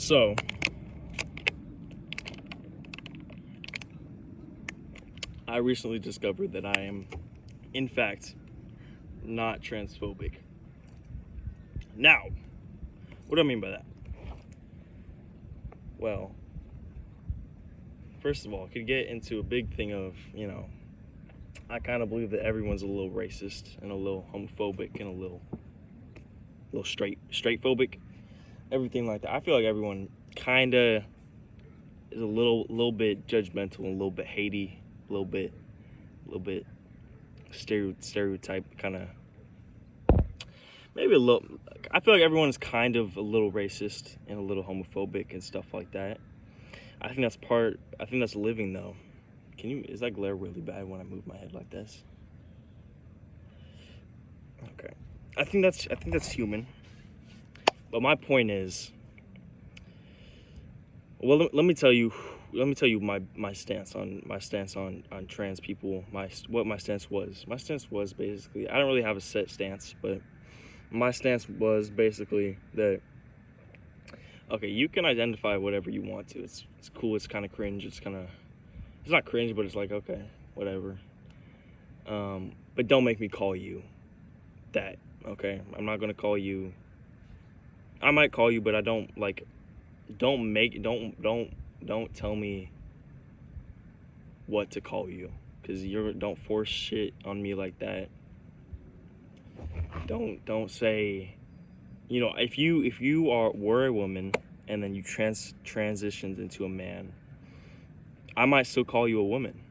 So, I recently discovered that I am, in fact, not transphobic. Now, what do I mean by that? Well, first of all, I could get into a big thing of, I kind of believe that everyone's a little racist and a little homophobic and a little straightphobic, everything like that. I feel like everyone kind of is a little bit judgmental, and a little bit hatey, a little bit stereotype kind of. Maybe a little. I feel like everyone's kind of a little racist and a little homophobic and stuff like that. I think that's living though. Is that glare really bad when I move my head like this? Okay. I think that's human. But my point is, well, let me tell you my stance on trans people. What my stance was. My stance was basically, I don't really have a set stance, but my stance was basically that, okay, you can identify whatever you want to. It's cool. It's kind of cringe. It's not cringe, but it's like, okay, whatever. But don't make me call you that. Okay, I'm not gonna call you. I might call you, but I don't like. Don't tell me what to call you, because don't force shit on me like that. Don't say, if you were a woman and then you transitioned into a man, I might still call you a woman,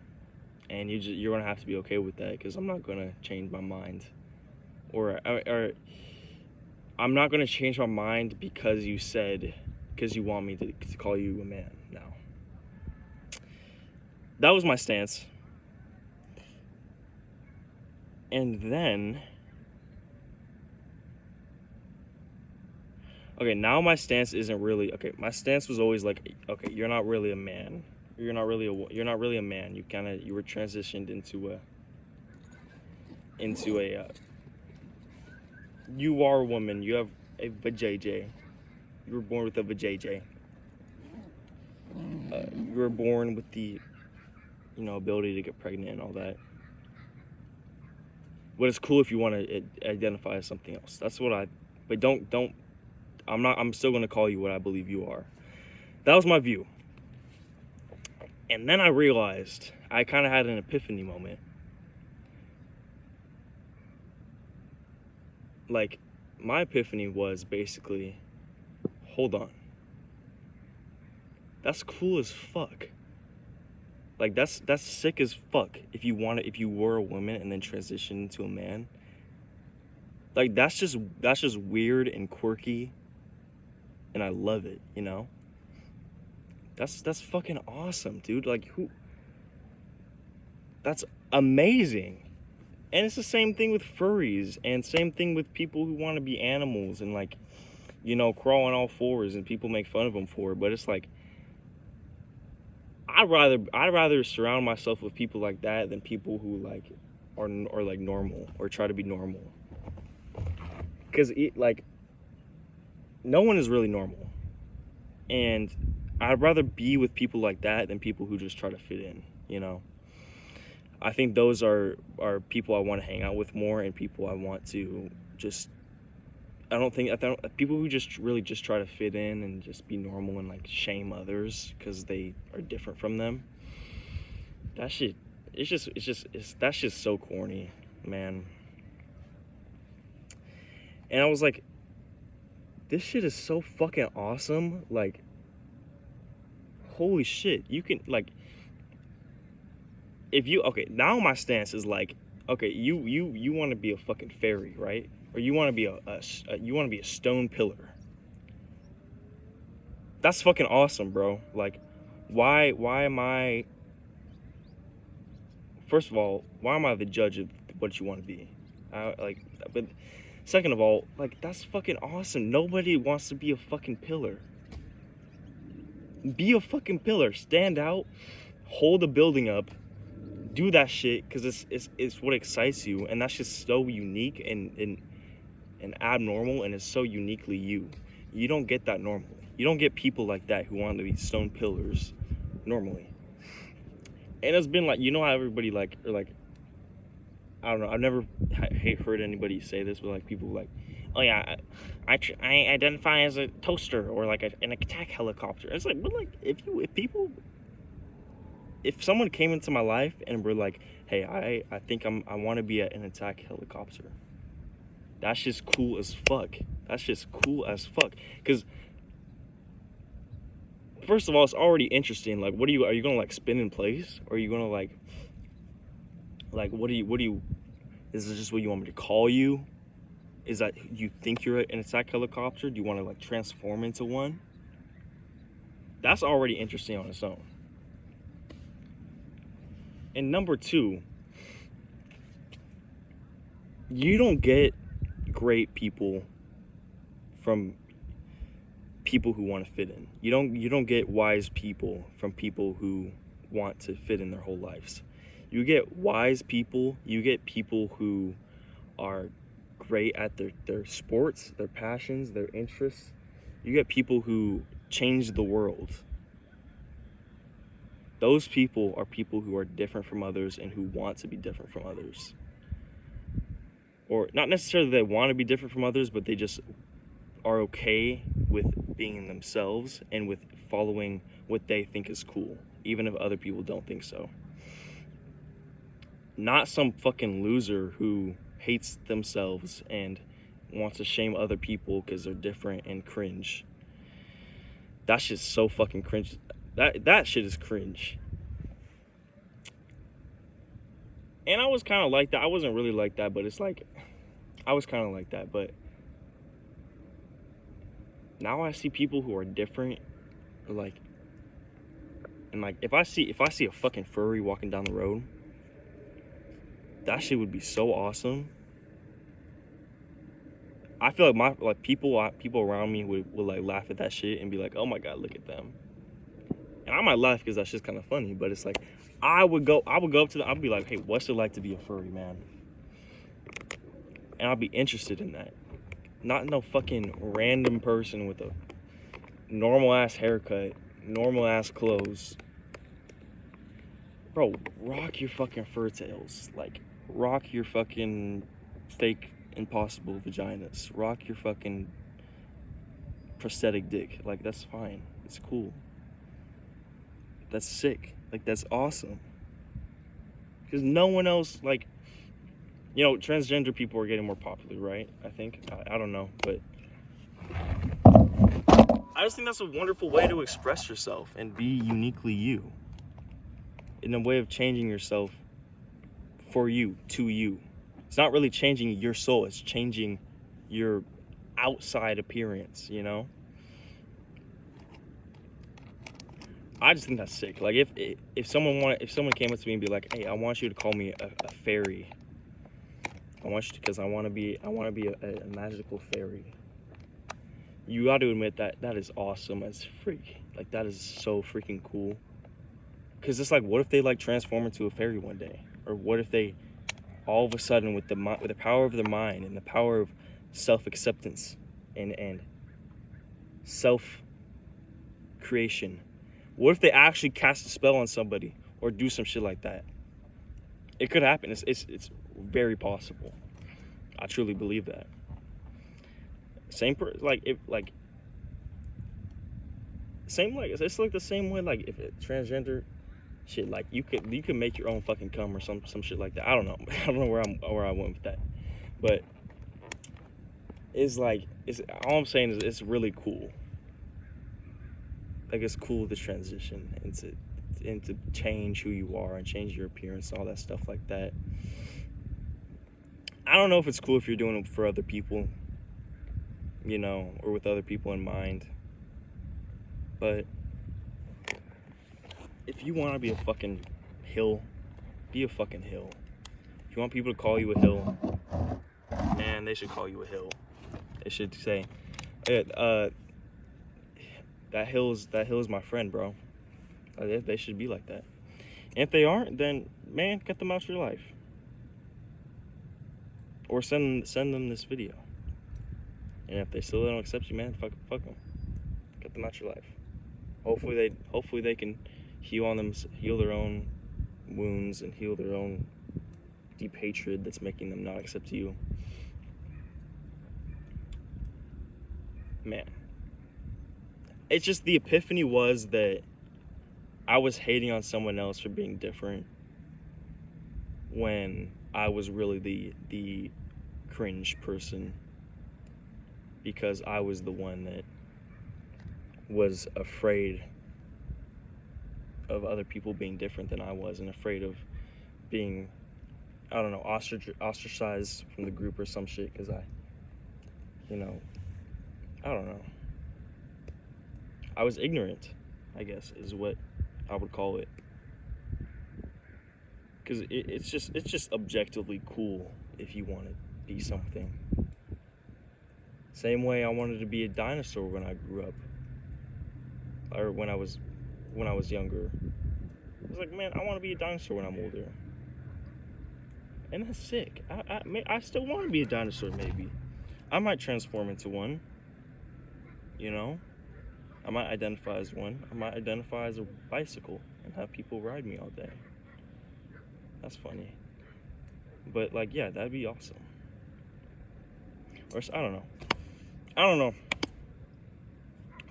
and you're gonna have to be okay with that, because I'm not gonna change my mind, or I'm not gonna change my mind because you want me to call you a man. No, that was my stance. And then, okay, now my stance isn't really, okay, my stance was always like, okay, you're not really a man. You're not really a man. You were transitioned into a you are a woman. You have a vajayjay. You were born with a vajayjay. You were born with the, ability to get pregnant and all that. But it's cool if you want to identify as something else. But I'm still going to call you what I believe you are. That was my view. And then I realized, I kind of had an epiphany moment. Like, my epiphany was basically, hold on. That's cool as fuck. Like, that's sick as fuck if you were a woman and then transitioned into a man. Like, that's just weird and quirky, and I love it, That's fucking awesome, dude. Like, that's amazing. And it's the same thing with furries, and same thing with people who want to be animals and, like, crawl on all fours, and people make fun of them for it. But it's like, I'd rather surround myself with people like that than people who like are like normal or try to be normal. Because no one is really normal, and I'd rather be with people like that than people who just try to fit in. I think those are people I want to hang out with more, and people I want to just. I don't people who just really just try to fit in and just be normal and like shame others because they are different from them. That shit, that's just so corny, man. And I was like, this shit is so fucking awesome. Like, holy shit, you can like. Now my stance is like, okay, you want to be a fucking fairy, right? Or you want to be a stone pillar. That's fucking awesome, bro. Like, why am I? First of all, why am I the judge of what you want to be? But second of all, like, that's fucking awesome. Nobody wants to be a fucking pillar. Be a fucking pillar. Stand out. Hold a building up. Do that shit because it's what excites you, and that's just so unique and abnormal, and it's so uniquely you. You don't get that normally. You don't get people like that who want to be stone pillars normally. And it's been like, you know how everybody like, or like, I don't know, I've never heard anybody say this, but like people like, oh yeah, I identify as a toaster or like an attack helicopter. It's like, but like if someone came into my life and were like, hey, I think I want to be an attack helicopter, that's just cool as fuck. That's just cool as fuck. Because first of all, it's already interesting. Like, are you gonna like spin in place, or are you gonna like what do you? Is this just what you want me to call you? Is that you think you're an attack helicopter? Do you want to like transform into one? That's already interesting on its own. And number two, you don't get great people from people who want to fit in. You don't get wise people from people who want to fit in their whole lives. You get wise people, you get people who are great at their sports, their passions, their interests. You get people who change the world. Those people are people who are different from others and who want to be different from others. Or not necessarily they want to be different from others, but they just are okay with being themselves and with following what they think is cool, even if other people don't think so. Not some fucking loser who hates themselves and wants to shame other people because they're different and cringe. That shit's so fucking cringe. That shit is cringe. And I was kind of like that. I wasn't really like that, but it's like, I was kind of like that. But now I see people who are different, like, and like, if I see a fucking furry walking down the road, that shit would be so awesome. I feel like people around me would like laugh at that shit and be like, oh my god, look at them. And I might laugh because that shit's kind of funny, but it's like, I would go up to them, I'd be like, hey, what's it like to be a furry, man? And I'd be interested in that. Not no fucking random person with a normal ass haircut, normal ass clothes. Bro, rock your fucking fur tails. Like, rock your fucking fake impossible vaginas. Rock your fucking prosthetic dick. Like, that's fine. It's cool. That's sick. Like, that's awesome. Because no one else, like, you know, transgender people are getting more popular, right? I think. I don't know, but I just think that's a wonderful way to express yourself and be uniquely you. In a way of changing yourself for you, to you. It's not really changing your soul, it's changing your outside appearance, you know? I just think that's sick. Like, if someone came up to me and be like, hey, I want you to call me a fairy. I want you to, because I want to be a magical fairy. You got to admit that is awesome as freak. Like, that is so freaking cool. Because it's like, what if they like transform into a fairy one day? Or what if they all of a sudden, with the power of their mind and the power of self-acceptance and self-creation, what if they actually cast a spell on somebody or do some shit like that? It could happen. It's very possible. I truly believe that. It's like the same way, like, if it transgender shit, like, you could make your own fucking cum or some shit like that. I don't know. I don't know where I went with that. But it's like, all I'm saying is it's really cool. Like, it's cool to transition and to change who you are and change your appearance and all that stuff like that. I don't know if it's cool if you're doing it for other people, you know, or with other people in mind. But if you want to be a fucking hill, be a fucking hill. If you want people to call you a hill, man, they should call you a hill. They should say, that hill is my friend, bro. They should be like that. And if they aren't, then, man, cut them out of your life. Or send them this video. And if they still don't accept you, man, fuck them. Get them out your life. Hopefully they can heal their own wounds and heal their own deep hatred that's making them not accept you. Man, it's just the epiphany was that I was hating on someone else for being different when I was really the cringe person, because I was the one that was afraid of other people being different than I was, and afraid of being, I don't know, ostracized from the group or some shit, because I don't know. I was ignorant, I guess, is what I would call it. Because it's just objectively cool if you want to be something. Same way I wanted to be a dinosaur when I grew up, or when I was younger. I was like, man, I want to be a dinosaur when I'm older, and that's sick. I still want to be a dinosaur. Maybe I might transform into one. You know, I might identify as one. I might identify as a bicycle and have people ride me all day. That's funny. But like, yeah, that'd be awesome. Or I don't know.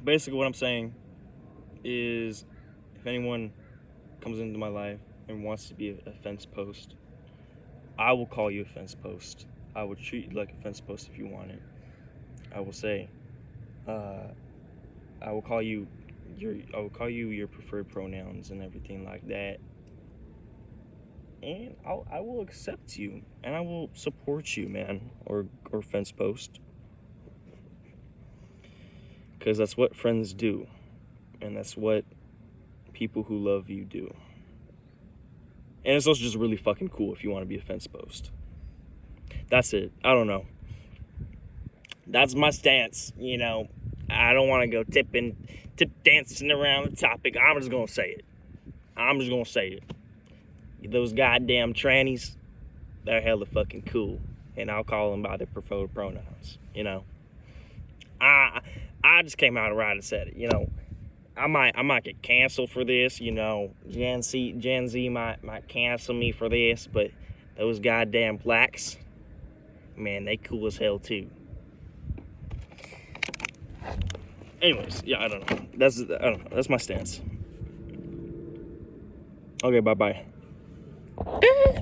Basically what I'm saying is, if anyone comes into my life and wants to be a fence post, I will call you a fence post. I will treat you like a fence post if you want it. I will say, I will call you your preferred pronouns and everything like that. And I will accept you, and I will support you, man, or fence post. Because that's what friends do, and that's what people who love you do. And it's also just really fucking cool if you want to be a fence post. That's it. I don't know. That's my stance, you know. I don't want to go tip dancing around the topic. I'm just going to say it. Those goddamn trannies, they're hella fucking cool. And I'll call them by their preferred pronouns, you know. I just came out right and said it, you know. I might get canceled for this, you know. Gen Z might cancel me for this, but those goddamn blacks, man, they cool as hell too. Anyways, yeah, I don't know. That's my stance. Okay, bye-bye.